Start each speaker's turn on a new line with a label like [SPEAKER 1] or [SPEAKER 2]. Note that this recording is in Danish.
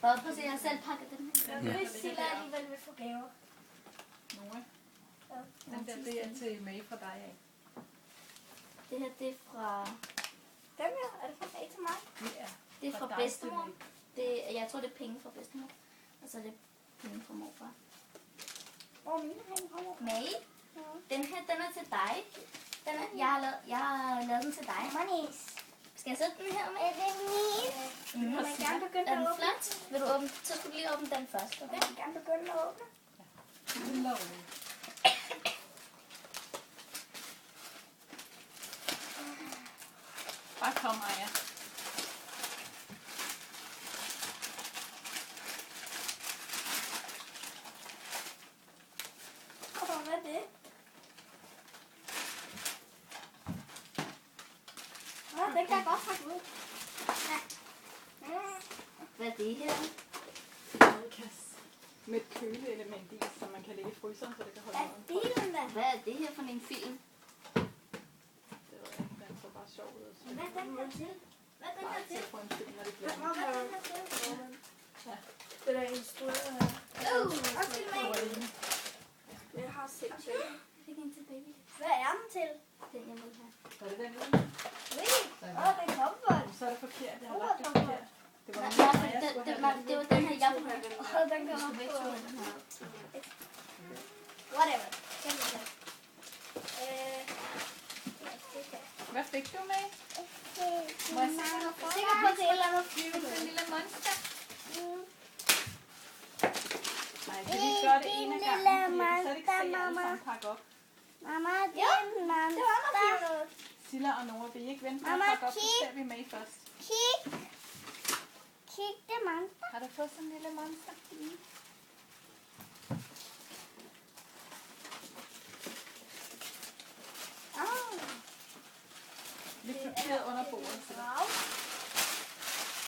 [SPEAKER 1] Prøv at se, jeg har selv pakket den her.
[SPEAKER 2] Hvis Silla alligevel vil få gaver.
[SPEAKER 3] Nora,
[SPEAKER 2] Ja.
[SPEAKER 3] den der, det er til May fra dig af.
[SPEAKER 1] Det her, det er fra...
[SPEAKER 2] Dem her, er det fra mig til mig?
[SPEAKER 3] Ja.
[SPEAKER 1] Det er fra
[SPEAKER 3] dig
[SPEAKER 1] bedstemor.
[SPEAKER 3] til
[SPEAKER 1] Jeg tror, det er penge fra bedstemor. Og så er det penge fra morfar.
[SPEAKER 2] Hvor er mine penge kommer?
[SPEAKER 1] May,
[SPEAKER 2] Ja.
[SPEAKER 1] den her, den er til dig. Jeg har lavet den til dig.
[SPEAKER 2] Manis.
[SPEAKER 1] Skal jeg sætte den her med?
[SPEAKER 2] Er det min? Må jeg gerne begynde
[SPEAKER 1] Er
[SPEAKER 2] at
[SPEAKER 1] den
[SPEAKER 2] åbne?
[SPEAKER 1] flot? Vil du åbne? Så skal du lige åbne den først, okay?
[SPEAKER 2] Jeg vil gerne begynde at åbne.
[SPEAKER 3] Stille og roligt. Bare kom, Aya.
[SPEAKER 2] Hvad er det? Den kan jeg godt pakke ud.
[SPEAKER 1] Hvad er det her?
[SPEAKER 3] Madkasse. Med et køleelement i, som man kan lægge i fryseren, så det kan holde
[SPEAKER 2] Hvad
[SPEAKER 3] noget.
[SPEAKER 2] er bilen da?
[SPEAKER 1] Hvad er det her for en film?
[SPEAKER 3] Det ved jeg ikke, den så bare sjov ud. Så
[SPEAKER 2] Hvad er den her til? Hvad er den
[SPEAKER 3] bare
[SPEAKER 2] her
[SPEAKER 3] til
[SPEAKER 2] til?
[SPEAKER 3] at få en film, når det bliver
[SPEAKER 2] Hvad er den her til?
[SPEAKER 3] Ja.
[SPEAKER 2] Det der instrueret her. Undskyld mig.
[SPEAKER 3] Karoline.
[SPEAKER 2] Jeg har set til.
[SPEAKER 1] Jeg fik en til baby.
[SPEAKER 2] Hvad er den til?
[SPEAKER 1] Den jeg vil have.
[SPEAKER 3] Var det den ude?
[SPEAKER 2] Really? Det er tombold.
[SPEAKER 3] Så er det forkert. Jeg har lagt det forkert. Det var
[SPEAKER 1] Nej,
[SPEAKER 3] den,
[SPEAKER 1] nej,
[SPEAKER 3] jeg skulle have lavet.
[SPEAKER 1] det var den her, jeg ville have.
[SPEAKER 2] Den kan
[SPEAKER 1] Du skal
[SPEAKER 2] man
[SPEAKER 1] begge
[SPEAKER 2] få.
[SPEAKER 1] to have den her.
[SPEAKER 2] Whatever. Den er der.
[SPEAKER 3] Hvad fik du med? Må jeg se, hvad du har fået?
[SPEAKER 2] Sikker på, at det er et eller andet flyvende.
[SPEAKER 3] En lille monster. Nej, det er lige gøre det en af gangen, fordi jeg kan slet ikke se alle sammen pakke op.
[SPEAKER 2] Mamma, det er en monster. Det var noget flyvende.
[SPEAKER 3] Silla og Nora, vil I ikke vente med at
[SPEAKER 2] Mamma,
[SPEAKER 3] pakke op, så
[SPEAKER 2] kig.
[SPEAKER 3] ser vi med først.
[SPEAKER 2] Kig. Kig, det er monster.
[SPEAKER 3] Har du fået sådan en lille monster? Lidt papir under bordet. Så.
[SPEAKER 2] Wow.